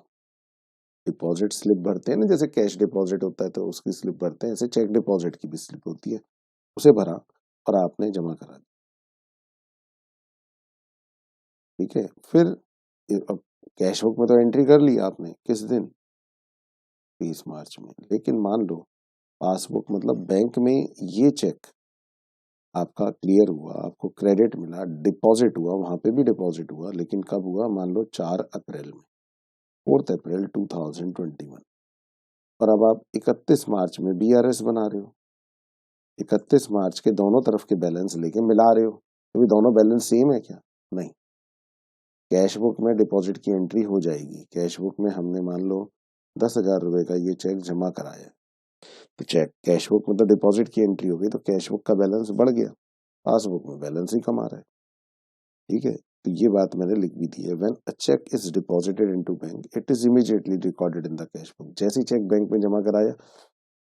डिपॉजिट स्लिप भरते हैं ना, जैसे कैश डिपॉजिट होता है तो उसकी स्लिप भरते हैं, ऐसे चेक डिपॉजिट की भी स्लिप होती है, उसे भरा और आपने जमा करा दिया। ठीक है, फिर अब कैश बुक में तो एंट्री कर ली आपने, किस दिन? 30 मार्च में। लेकिन मान लो पासबुक मतलब बैंक में ये चेक आपका क्लियर हुआ, आपको क्रेडिट मिला, डिपॉजिट हुआ, वहां पे भी डिपॉजिट हुआ, लेकिन कब हुआ? मान लो 4 अप्रैल में, 4 अप्रैल 2021। और अब आप 31 मार्च में बीआरएस बना रहे हो, 31 मार्च के दोनों तरफ के बैलेंस लेके मिला रहे हो, तो भी दोनों बैलेंस सेम है क्या? नहीं। कैश बुक में डिपॉजिट की एंट्री हो जाएगी, कैश बुक में हमने मान लो 10,000 रुपए का ये चेक जमा कराया, तो चेक कैश बुक में तो डिपॉजिट की एंट्री हो गई, तो कैश बुक का बैलेंस बढ़ गया, पासबुक में बैलेंस ही कम आ रहा है। ठीक है, तो ये बात मैंने लिख भी दी है। When a cheque is deposited into bank it is immediately recorded in the cash book. जैसे चेक बैंक में जमा कराया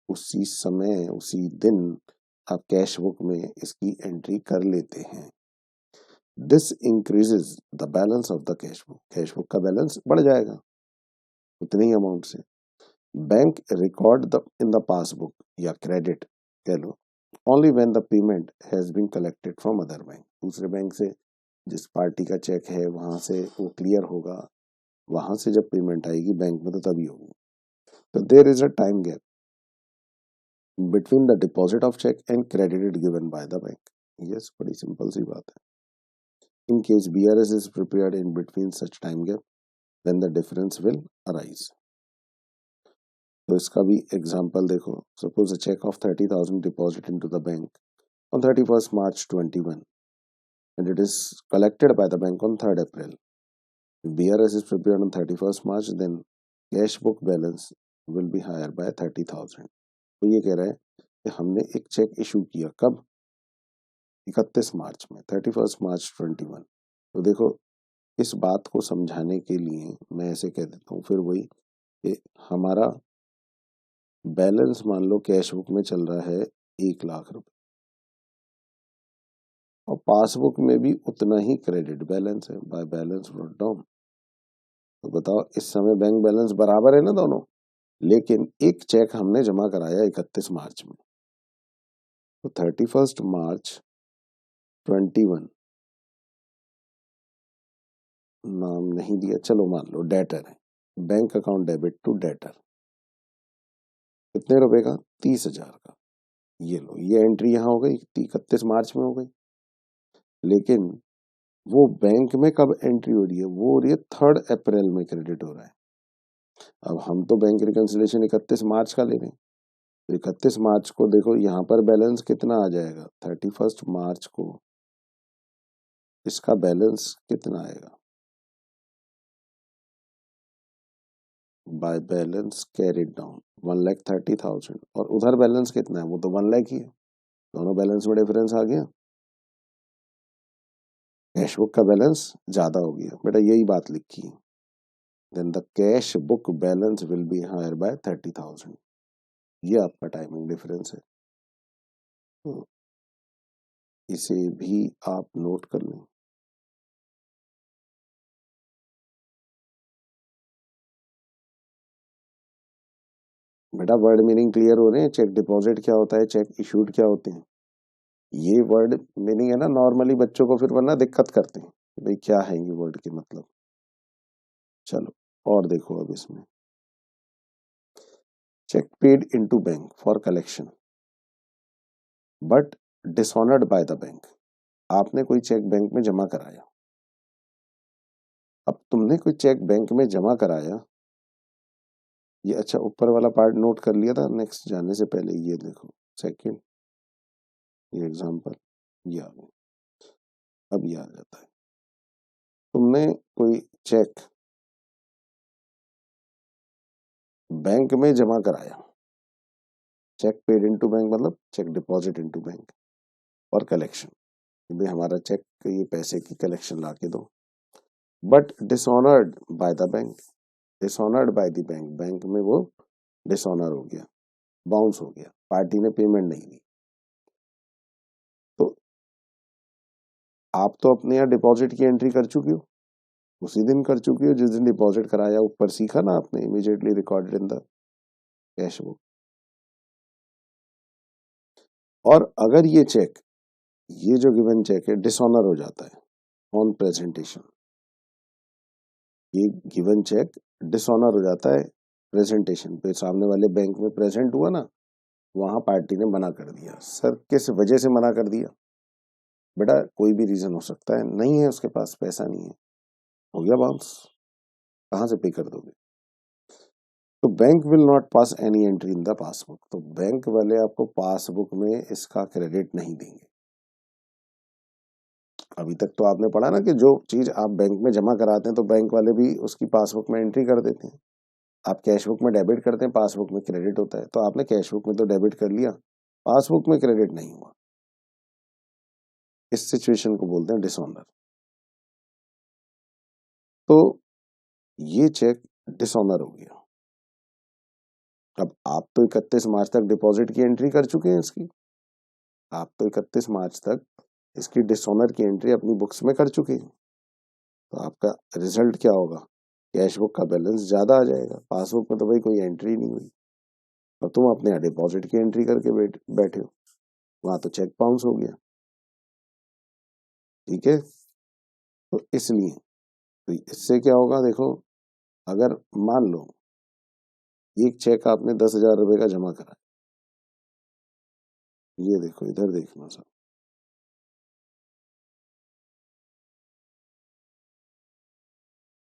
उसी समय उसी दिन आप कैश बुक में इसकी एंट्री कर लेते हैं। This increases the balance of the cash book. Cash book का बैलेंस बढ़ जाएगा उतने ही अमाउंट से। Bank record the in the passbook या क्रेडिट कह लो only when the payment has been collected from other bank. दूसरे बैंक से जिस पार्टी का चेक है वहां से वो क्लियर होगा, वहां से जब पेमेंट आएगी बैंक में तो तभी होगी। तो there is a time gap between the deposit of cheque and credit given by the bank. Yes, बड़ी सिंपल सी बात है। In case BRS is prepared in between such time gap then the difference will arise. तो इसका भी example देखो, suppose a cheque of 30,000 deposit into the bank on 31 March 21 and it is collected by the bank on 3rd April. BRS is prepared on 31st March, then cash book balance will be higher by 30,000. तो ये कह रहा है कि हमने एक check issue किया कब, 31 मार्च में, 31 मार्च 21। तो देखो इस बात को समझाने के लिए मैं ऐसे कह देता हूँ फिर वही कि हमारा बैलेंस मान लो कैश बुक में चल रहा है 1 लाख रुपए और पासबुक में भी उतना ही क्रेडिट बैलेंस है, बाय बैलेंस ब्रॉट डाउन। तो बताओ इस समय बैंक बैलेंस बराबर है ना दोनों, लेकिन एक चेक हमने जमा कराया 31 मार्च में, तो 31 मार्च 21 नाम नहीं दिया, चलो मान लो डेटर है, bank account debit to debtor, कितने रुपए का, 30,000 का। ये लो ये एंट्री यहाँ हो गई 31 मार्च में हो गई, लेकिन वो बैंक में कब एंट्री हो रही है, वो हो रही है 3rd अप्रैल में क्रेडिट हो रहा है। अब हम तो बैंक रिकंसिलेशन 31 मार्च का ले रहे हैं, तो 31 मार्च को देखो यहाँ पर बैलेंस कितना आ जाएगा, 31 मार्च को इसका बैलेंस कितना आएगा, बाय बैलेंस कैरिड डाउन 1,30,000, और उधर बैलेंस कितना है, वो तो 1 लाख ही है, दोनों बैलेंस में डिफरेंस आ गया, कैश बुक का बैलेंस ज्यादा हो गया, बेटा यही बात लिखी है। Then the cash book balance will be higher by 30,000, ये आपका टाइमिंग डिफरेंस है, तो इसे भी आप नोट कर लें। बेटा वर्ड मीनिंग क्लियर हो रहे हैं, चेक डिपॉजिट क्या होता है, चेक इशूड क्या होते हैं, ये वर्ड मीनिंग है ना, नॉर्मली बच्चों को फिर वरना दिक्कत करते हैं भाई क्या है ये वर्ड के मतलब। चलो और देखो अब इसमें, cheque paid into bank for collection but dishonoured by the bank. आपने कोई चेक बैंक में जमा कराया, अब तुमने कोई चेक बैंक में जमा कराया, ये अच्छा ऊपर वाला पार्ट नोट कर लिया था नेक्स्ट जाने से पहले, ये देखो सेकंड, ये एग्जांपल, ये आ गया, अब ये आ जाता है, तुमने कोई चेक बैंक में जमा कराया, चेक पेड इनटू बैंक मतलब चेक डिपॉजिट इनटू बैंक और कलेक्शन, भाई हमारा चेक ये पैसे की कलेक्शन ला के दो, but dishonoured by the bank, dishonoured by the bank, bank में वो डिसऑनर हो गया, बाउंस हो गया, पार्टी ने पेमेंट नहीं दी, तो आप तो अपने यहाँ डिपॉजिट की एंट्री कर चुकी हो, उसी दिन कर चुकी हो जिस दिन डिपॉजिट कराया, ऊपर सीखा ना आपने, immediately recorded in the cash book. और अगर ये चेक, ये जो गिवन चेक है डिसऑनर हो जाता है ऑन प्रेजेंटेशन, ये गिवन चेक डिसऑनर हो जाता है प्रेजेंटेशन पे, सामने वाले बैंक में प्रेजेंट हुआ ना, वहां पार्टी ने मना कर दिया, सर किस वजह से मना कर दिया, बेटा कोई भी रीजन हो सकता है, नहीं है उसके पास पैसा नहीं है, हो गया बाउंस, कहां से पे कर दोगे, तो bank will not pass any entry in the passbook, तो बैंक वाले आपको पासबुक में इसका क्रेडिट नहीं देंगे। अभी तक तो आपने पढ़ा ना कि जो चीज आप बैंक में जमा कराते हैं तो बैंक वाले भी उसकी पासबुक में एंट्री कर देते हैं, आप कैश बुक में डेबिट करते हैं, पासबुक में क्रेडिट होता है, तो आपने कैश बुक में तो डेबिट कर लिया, पासबुक में क्रेडिट नहीं हुआ, इस सिचुएशन को बोलते हैं डिसऑनर। तो ये चेक डिसऑनर हो गया। अब आप तो 31 मार्च तक डिपॉजिट की एंट्री कर चुके हैं इसकी, आप तो 31 मार्च तक इसकी डिसऑनर की एंट्री अपनी बुक्स में कर चुके हैं, तो आपका रिजल्ट क्या होगा, कैश बुक का बैलेंस ज्यादा आ जाएगा, पासबुक में तो भाई कोई एंट्री नहीं हुई, और तुम अपने यहाँ डिपॉजिट की एंट्री करके बैठे हो, वहां तो चेक बाउंस हो गया, ठीक है। तो इसलिए तो इससे क्या होगा देखो, अगर मान लो एक चेक आपने 10,000 रुपए का जमा करा, ये देखो इधर देखना सर,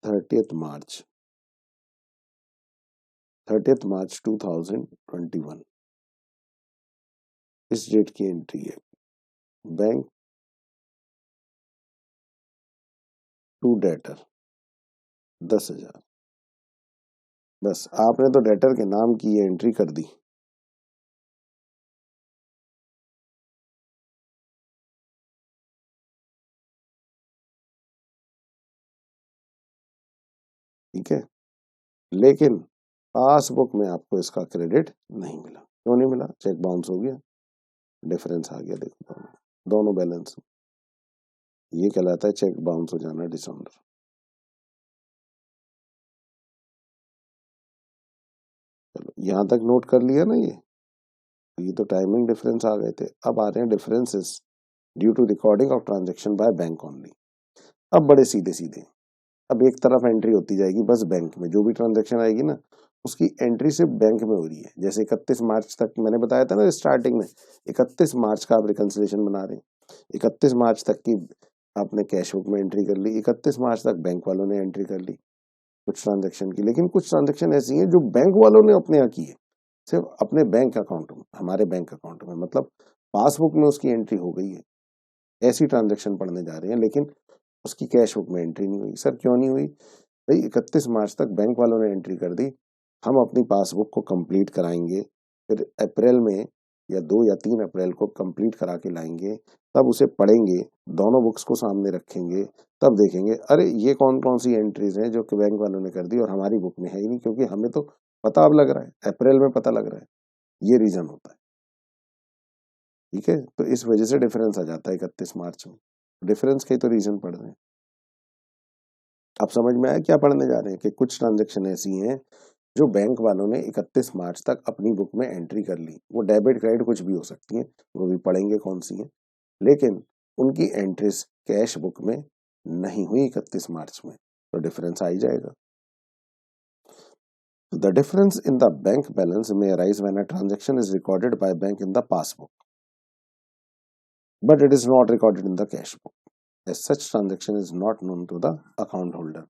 30 मार्च, 30 मार्च 2021, इस डेट की एंट्री है, बैंक टू डेटर 10,000। बस आपने तो डेटर के नाम की एंट्री कर दी। ठीक है, लेकिन पासबुक में आपको इसका क्रेडिट नहीं मिला। क्यों नहीं मिला? चेक बाउंस हो गया, डिफरेंस आ गया। देखो दोनों बैलेंस, ये कहलाता है चेक बाउंस हो जाना, डिसऑनर। चलो यहां तक नोट कर लिया ना। ये तो टाइमिंग डिफरेंस आ गए थे। अब आ रहे हैं differences due to recording of transaction by bank only. अब बड़े सीधे सीधे, अब एक तरफ एंट्री होती जाएगी बस बैंक में, जो भी ट्रांजेक्शन आएगी ना उसकी एंट्री सिर्फ बैंक में हो रही है। जैसे 31 मार्च तक मैंने बताया था ना स्टार्टिंग में, 31 मार्च का आप रिकंसिलेशन बना रहे हैं, 31 मार्च तक की आपने कैश बुक में एंट्री कर ली, 31 मार्च तक बैंक वालों ने एंट्री कर ली कुछ ट्रांजेक्शन की। लेकिन कुछ ट्रांजेक्शन ऐसी हैं जो बैंक वालों ने अपने यहाँ की है, सिर्फ अपने बैंक अकाउंट में, हमारे बैंक अकाउंट में, मतलब पासबुक में उसकी एंट्री हो गई है। ऐसी ट्रांजेक्शन पढ़ने जा रहे हैं, लेकिन उसकी कैश बुक में एंट्री नहीं हुई। सर क्यों नहीं हुई? भाई 31 मार्च तक बैंक वालों ने एंट्री कर दी, हम अपनी पासबुक को कंप्लीट कराएंगे, फिर अप्रैल में या 2 या 3 अप्रैल को कंप्लीट करा के लाएंगे, तब उसे पढ़ेंगे, दोनों बुक्स को सामने रखेंगे, तब देखेंगे अरे ये कौन कौन सी एंट्रीज हैं जो कि बैंक वालों ने कर दी और हमारी बुक में है ही नहीं, क्योंकि हमें तो पता अब लग रहा है, अप्रैल में पता लग रहा है। ये रीजन होता है। ठीक है, तो इस वजह से डिफरेंस आ जाता है 31 मार्च में। डिफरेंस के तो रीजन पढ़ रहे हैं। आप समझ में आया क्या पढ़ने जा रहे हैं? कि कुछ ट्रांजेक्शन ऐसी हैं जो बैंक वालों ने 31 मार्च तक अपनी बुक में एंट्री कर ली, वो डेबिट क्रेडिट कुछ भी हो सकती है, वो भी पढ़ेंगे कौन सी है, लेकिन उनकी एंट्रीज कैश बुक में नहीं हुई 31 मार्च में, तो डिफरेंस आ ही जाएगा। The difference in the bank balance में arise when a transaction is recorded by bank in the passbook but it is not recorded in the cash book. As such transaction is not known to the account holder।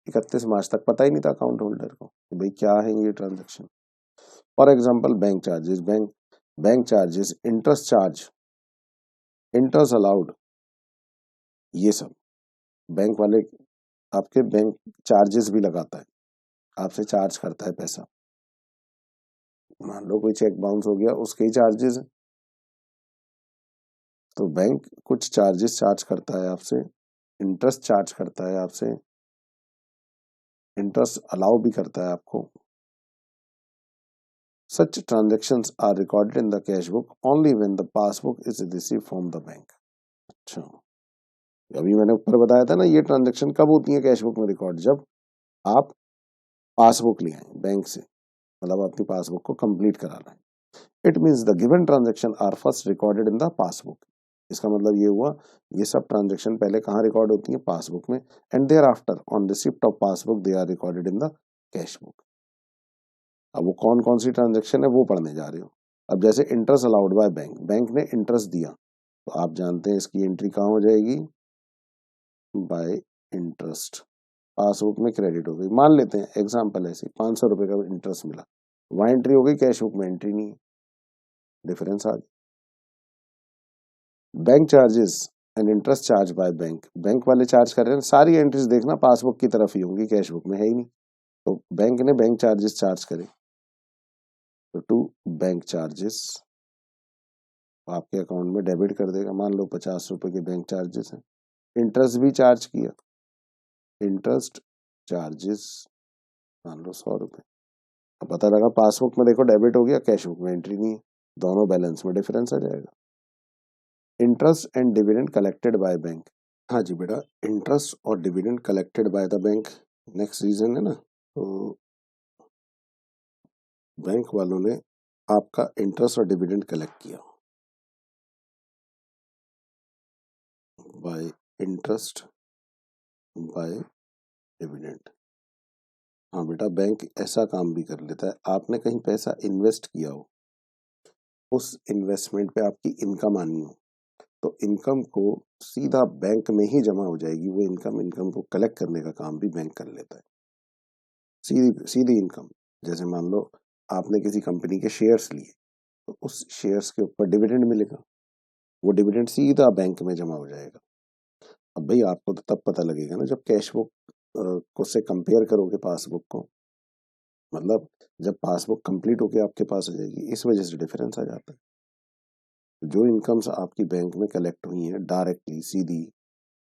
31 मार्च तक पता ही नहीं था account holder को कि भाई क्या है ये transaction. For example bank charges, bank charges, interest charge, interest allowed, ये सब बैंक वाले आपके बैंक चार्जेस भी लगाता है, आपसे चार्ज करता है पैसा। मान लो कोई चेक बाउंस हो गया, उसके ही चार्जेस है, तो बैंक कुछ चार्जेस चार्ज करता है आपसे, इंटरेस्ट चार्ज करता है आपसे, इंटरेस्ट अलाउ भी करता है आपको। Such transactions are recorded in the cash book only when the passbook is received from the bank। अच्छा, अभी मैंने ऊपर बताया था ना ये ट्रांजैक्शन कब होती है कैश बुक में रिकॉर्ड? जब आप पासबुक ले आए बैंक से, मतलब अपनी पासबुक को कंप्लीट करा लाए। It means the given transaction are first recorded in the passbook. इसका मतलब ये हुआ ये सब ट्रांजैक्शन पहले कहाँ रिकॉर्ड होती है? पासबुक में, and thereafter on receipt of passbook they are recorded in the cash book. अब वो कौन कौन सी ट्रांजैक्शन है वो पढ़ने जा रहे हो। अब जैसे interest allowed by bank, bank ने इंटरेस्ट दिया, तो आप जानते हैं इसकी एंट्री कहाँ हो जाएगी? Bye interest. पासबुक में क्रेडिट हो गई, मान लेते हैं एग्जांपल ऐसे 500 रुपए का इंटरेस्ट मिला, वहां एंट्री हो गई, कैश बुक में एंट्री नहीं है, डिफरेंस आ गया। Bank charges and interest charge by bank, bank वाले चार्ज कर रहे हैं, सारी एंट्रीज देखना पासबुक की तरफ ही होंगी, कैश बुक में है ही नहीं, तो बैंक ने बैंक चार्जेस चार्ज करे, तो टू बैंक चार्जेस आपके अकाउंट में डेबिट कर देगा। मान लो 50 रुपए के बैंक चार्जेस हैं, इंटरेस्ट भी चार्ज किया, इंटरेस्ट चार्जेस मान लो 100 रुपए। अब पता लगा पासबुक में देखो डेबिट हो गया, कैश बुक में एंट्री नहीं है, दोनों बैलेंस में डिफरेंस आ जाएगा। Interest and dividend collected by bank. हाँ जी बेटा, इंटरेस्ट और dividend collected by the bank, next reason है ना। तो बैंक वालों ने आपका इंटरेस्ट और डिविडेंड कलेक्ट किया बाय इंटरेस्ट बाय डिविडेंड। हाँ बेटा, बैंक ऐसा काम भी कर लेता है, आपने कहीं पैसा इन्वेस्ट किया हो, उस इन्वेस्टमेंट पे आपकी इनकम आनी हो, तो इनकम को सीधा बैंक में ही जमा हो जाएगी, वो इनकम को कलेक्ट करने का काम भी बैंक कर लेता है। सीधी सीधी इनकम, जैसे मान लो आपने किसी कंपनी के शेयर्स लिए, तो उस शेयर्स के ऊपर डिविडेंड मिलेगा, वो डिविडेंड सीधा बैंक में जमा हो जाएगा। अब भाई आपको तो तब पता लगेगा ना जब कैश बुक को से कंपेयर करोगे पासबुक को, मतलब जब पासबुक कंप्लीट होके आपके पास आ जाएगी, इस वजह से डिफरेंस आ जाता है। जो इनकम्स आपकी बैंक में कलेक्ट हुई हैं डायरेक्टली सीधी,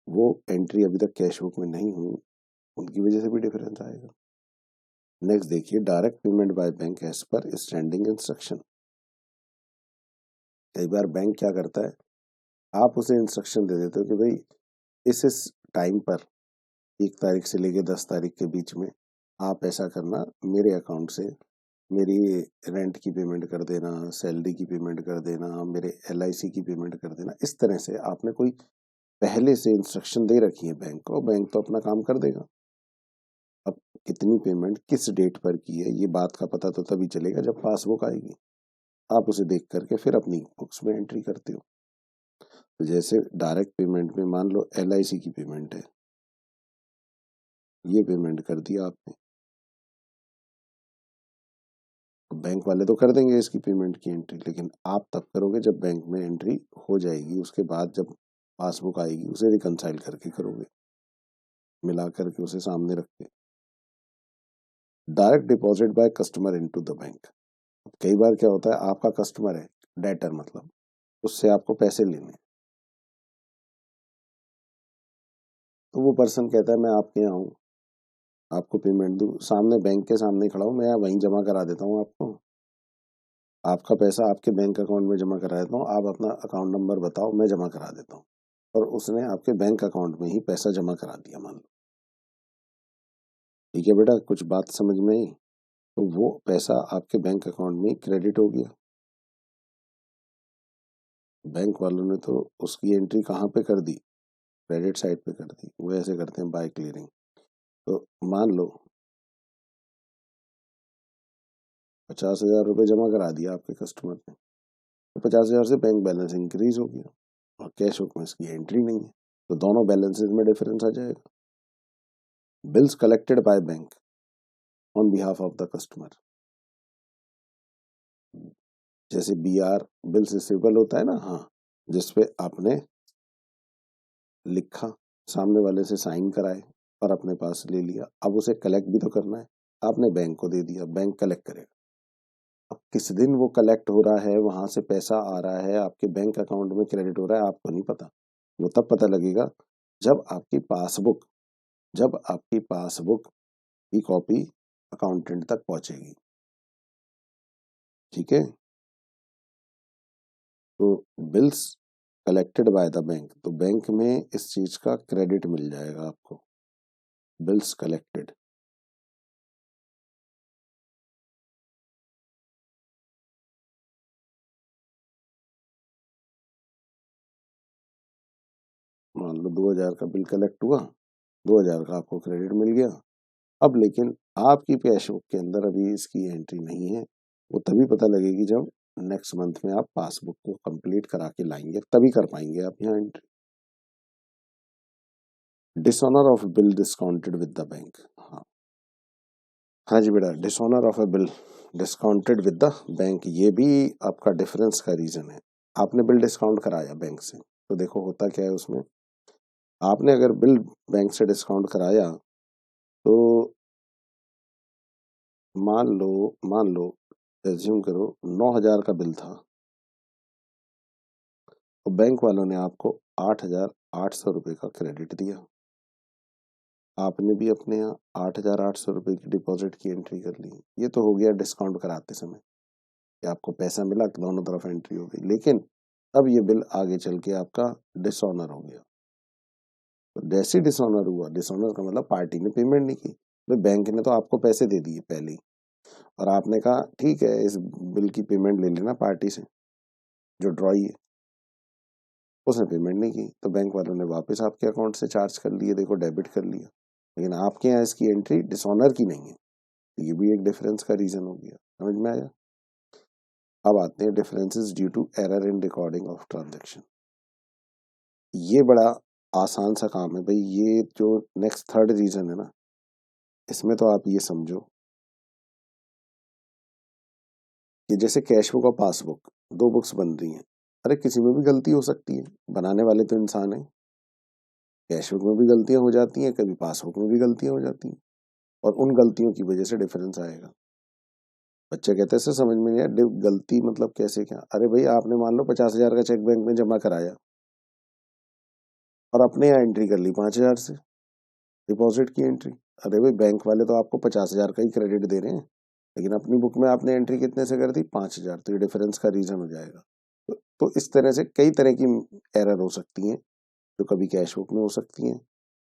वो एंट्री अभी तक कैश बुक में नहीं हुई, उनकी वजह से भी डिफरेंस आएगा। नेक्स्ट देखिए, direct payment by bank as per standing instruction. कई बार बैंक क्या करता है, आप उसे इंस्ट्रक्शन दे देते हो कि भाई इस टाइम पर 1 तारीख से लेके 10 तारीख के बीच में आप ऐसा करना, मेरे अकाउंट से मेरी रेंट की पेमेंट कर देना, सैलरी की पेमेंट कर देना, मेरे LIC की पेमेंट कर देना। इस तरह से आपने कोई पहले से इंस्ट्रक्शन दे रखी है बैंक को, बैंक तो अपना काम कर देगा। अब कितनी पेमेंट किस डेट पर की है, ये बात का पता तो तभी चलेगा जब पासबुक आएगी। आप उसे देख करके फिर अपनी बुक्स में एंट्री करते हो। तो जैसे डायरेक्ट पेमेंट में मान लो LIC की पेमेंट है, ये पेमेंट कर दिया आपने, बैंक वाले तो कर देंगे इसकी पेमेंट की एंट्री, लेकिन आप तब करोगे जब बैंक में एंट्री हो जाएगी, उसके बाद जब पासबुक आएगी उसे रिकंसाइल करके करोगे, मिला करके उसे सामने रख के। Direct deposit by customer into the bank. कई बार क्या होता है, आपका कस्टमर है, डेटर मतलब, उससे आपको पैसे लेने हैं, तो वो पर्सन कहता है मैं आपके यहाँ हूँ, आपको पेमेंट दूँ, सामने बैंक के सामने खड़ा हूँ, मैं वहीं जमा करा देता हूँ आपको, आपका पैसा आपके बैंक अकाउंट में जमा करा देता हूँ, आप अपना अकाउंट नंबर बताओ, मैं जमा करा देता हूँ। और उसने आपके बैंक अकाउंट में ही पैसा जमा करा दिया मान लो। ठीक है बेटा, कुछ बात समझ में आई? तो वो पैसा आपके बैंक अकाउंट में क्रेडिट हो गया। बैंक वालों ने तो उसकी एंट्री कहाँ पे कर दी, क्रेडिट साइड पे कर दी। वो ऐसे करते हैं बाय क्लियरिंग। तो मान लो 50,000 रुपये जमा करा दिया आपके कस्टमर ने, तो 50,000 से बैंक बैलेंस इंक्रीज हो गया और कैश बुक में इसकी एंट्री नहीं है, तो दोनों बैलेंसेस में डिफरेंस आ जाएगा। Bills collected by bank on behalf of the customer, जैसे BR बिल्स रिसीवेबल होता है ना, हाँ, जिसपे आपने लिखा, सामने वाले से साइन कराए और अपने पास ले लिया, अब उसे कलेक्ट भी तो करना है, आपने बैंक को दे दिया, बैंक कलेक्ट करेगा। अब किस दिन वो कलेक्ट हो रहा है, वहां से पैसा आ रहा है आपके बैंक अकाउंट में क्रेडिट हो रहा है, आपको नहीं पता। वो तब पता लगेगा जब आपकी पासबुक जब आपकी पासबुक की कॉपी अकाउंटेंट तक पहुंचेगी। ठीक है, तो bills collected by the bank, तो बैंक में इस चीज का क्रेडिट मिल जाएगा आपको, बिल्स कलेक्टेड। मान लो 2,000 का बिल कलेक्ट हुआ, 2,000 का आपको क्रेडिट मिल गया। अब लेकिन आपकी कैश बुक के अंदर अभी इसकी एंट्री नहीं है, वो तभी पता लगेगी जब नेक्स्ट मंथ में आप पासबुक को कंप्लीट करा के लाएंगे, तभी कर पाएंगे आप यहाँ entry. Dishonour of bill discounted with the bank. हाँ, हाँ जी बेटा, dishonour of a bill discounted with the bank, ये भी आपका डिफरेंस का रीजन है। आपने बिल डिस्काउंट कराया बैंक से, तो देखो होता क्या है उसमें, आपने अगर बिल बैंक से डिस्काउंट कराया, तो मान लो एज्यूम करो 9,000 का बिल था, तो बैंक वालों ने आपको 8,800 रुपये का क्रेडिट दिया, आपने भी अपने यहाँ 8,800 रुपये की डिपॉजिट की एंट्री कर ली। ये तो हो गया डिस्काउंट कराते समय कि आपको पैसा मिला, दोनों तरफ एंट्री हो गई, लेकिन अब ये बिल आगे चल के आपका डिसऑनर हो गया। तो जैसे डिसऑनर हुआ, डिसऑनर का मतलब पार्टी ने पेमेंट नहीं की, तो बैंक ने तो आपको पैसे दे दिए पहले ही, और आपने कहा ठीक है इस बिल की पेमेंट ले लेना पार्टी से जो ड्रॉई है, उसने पेमेंट नहीं की, तो बैंक वालों ने वापस आपके अकाउंट से चार्ज कर लिए, देखो डेबिट कर लिया, लेकिन आपके यहाँ इसकी एंट्री डिसऑनर की नहीं है। तो ये भी एक डिफरेंस का रीजन हो गया, समझ में आया? अब आते हैं differences due to error in recording of transaction. ये बड़ा आसान सा काम है भाई, ये जो नेक्स्ट थर्ड रीजन है ना, इसमें तो आप ये समझो कि जैसे कैश बुक और पासबुक, दो बुक्स बन रही हैं, अरे किसी में भी गलती हो सकती है, बनाने वाले तो इंसान है। कैश बुक में भी गलतियां हो जाती हैं, कभी पासबुक में भी गलतियां हो जाती हैं, और उन गलतियों की वजह से डिफरेंस आएगा। बच्चे कहते हैं सर समझ में नहीं आया, गलती मतलब कैसे क्या? अरे भाई आपने मान लो 50,000 का चेक बैंक में जमा कराया और अपने यहाँ एंट्री कर ली 5,000 से, डिपॉजिट की एंट्री। अरे भाई बैंक वाले तो आपको 50,000 का ही क्रेडिट दे रहे हैं, लेकिन अपनी बुक में आपने एंट्री कितने से कर दी? 5,000। तो ये डिफरेंस का रीजन हो जाएगा। तो इस तरह से कई तरह की एरर हो सकती हैं, जो कभी कैश बुक में हो सकती हैं,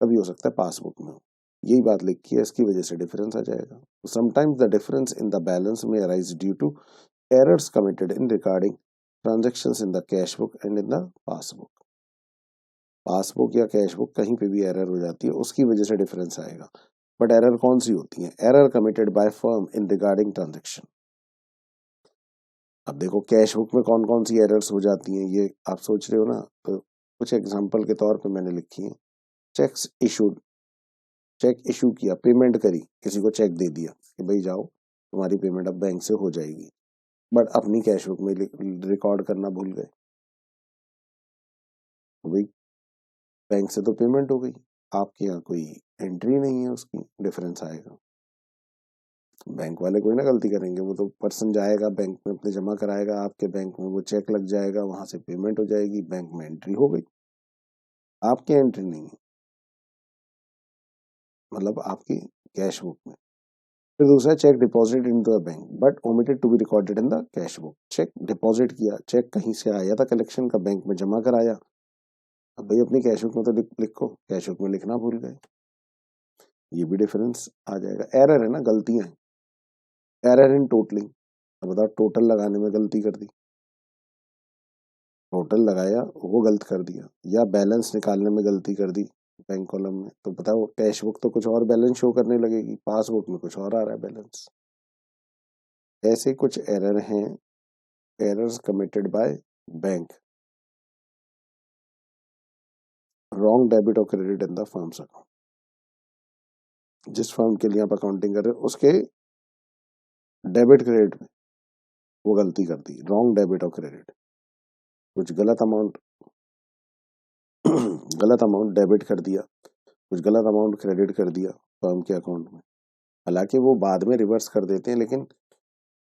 कभी हो सकता है पासबुक में हो। यही बात लिखी है, इसकी वजह से डिफरेंस आ जाएगा। Sometimes the difference in the balance में arise due to errors committed in recording transactions in the cash book and in the passbook। Passbook या कैश बुक कहीं पे भी एरर हो जाती है, उसकी वजह से डिफरेंस आएगा। बट एरर कौन सी होती है? Error committed by firm in regarding transaction. अब देखो कैश बुक में कौन कौन सी एरर्स हो जाती हैं, ये आप सोच रहे हो ना, तो कुछ एग्जांपल के तौर पे मैंने लिखी है। चेक्स इशूड, चेक इशू किया, पेमेंट करी, किसी को चेक दे दिया कि भाई जाओ तुम्हारी पेमेंट अब बैंक से हो जाएगी, बट अपनी कैश बुक में रिकॉर्ड करना भूल गए। भाई बैंक से तो पेमेंट हो गई, आपके यहाँ कोई एंट्री नहीं है उसकी, डिफरेंस आएगा। बैंक वाले कोई ना गलती करेंगे, वो तो पर्सन जाएगा बैंक में अपने जमा कराएगा, आपके बैंक में वो चेक लग जाएगा, वहां से पेमेंट हो जाएगी, बैंक में एंट्री हो गई, आपकी एंट्री नहीं है, मतलब आपकी कैश बुक में। फिर दूसरा, cheque deposit in the bank but omitted to be recorded in the cash book. Cheque deposit किया, चेक कहीं से आया था कलेक्शन का, बैंक में जमा कराया, अब भाई अपनी कैश बुक में तो लिखो, कैश बुक में लिखना भूल गए, ये भी डिफरेंस आ जाएगा। एरर है ना, गलतियां हैं। एरर इन टोटलिंग, अब बताओ टोटल लगाने में गलती कर दी, टोटल लगाया वो गलत कर दिया, या बैलेंस निकालने में गलती कर दी बैंक कॉलम में, तो बताओ कैश बुक तो कुछ और बैलेंस शो करने लगेगी, पासबुक में कुछ और आ रहा है बैलेंस। ऐसे कुछ एरर हैं, errors committed by bank. Wrong debit और credit in the firm's account, जिस फर्म के लिए आप अकाउंटिंग कर रहे हो उसके डेबिट क्रेडिट में वो गलती कर दी, रॉन्ग डेबिट और क्रेडिट, कुछ गलत अमाउंट गलत अमाउंट डेबिट कर दिया, कुछ गलत अमाउंट क्रेडिट कर दिया फर्म के अकाउंट में। हालांकि वो बाद में रिवर्स कर देते हैं, लेकिन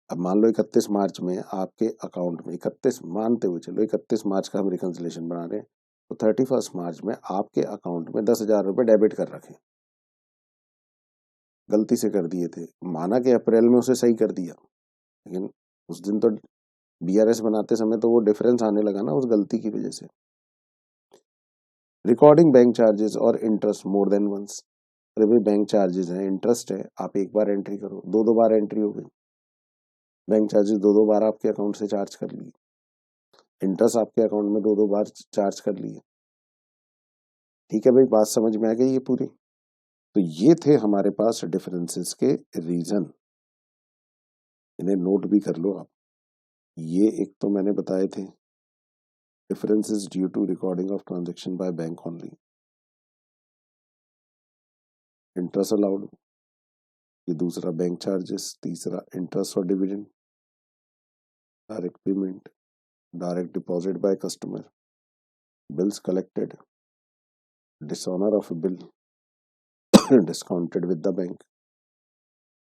अब मान लो 31 मार्च में आपके अकाउंट में, 31 मानते हुए चलो 31 मार्च का हम रिकंसिलेशन बना रहे हैं, तो 31 मार्च में आपके अकाउंट में 10,000 रुपए डेबिट कर रखे, गलती से कर दिए थे, माना कि अप्रैल में उसे सही कर दिया, लेकिन उस दिन तो बीआरएस बनाते समय तो वो डिफरेंस आने लगा ना उस गलती की वजह से। रिकॉर्डिंग बैंक चार्जेस और इंटरेस्ट मोर देन वंस। अरे भाई बैंक चार्जेस है, इंटरेस्ट है, आप एक बार एंट्री करो, दो बार एंट्री हो गई, बैंक चार्जेस दो बार आपके अकाउंट से चार्ज कर लिए, इंटरेस्ट आपके अकाउंट में दो बार चार्ज कर लिए। ठीक है भाई, बात समझ में आ गई ये पूरी? तो ये थे हमारे पास डिफरेंसेस के रीजन, इन्हें नोट भी कर लो आप। ये एक तो मैंने बताए थे, differences due to recording of transaction by bank only, interest allowed, ये दूसरा बैंक चार्जेस, तीसरा इंटरेस्ट और dividend, direct payment, direct deposit by customer, bills collected, dishonour of bill discounted with the bank,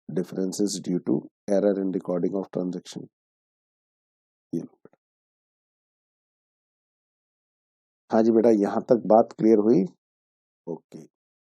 differences due to error in recording of transaction। ये हाँ जी बेटा, यहाँ तक बात क्लियर हुई? ओके।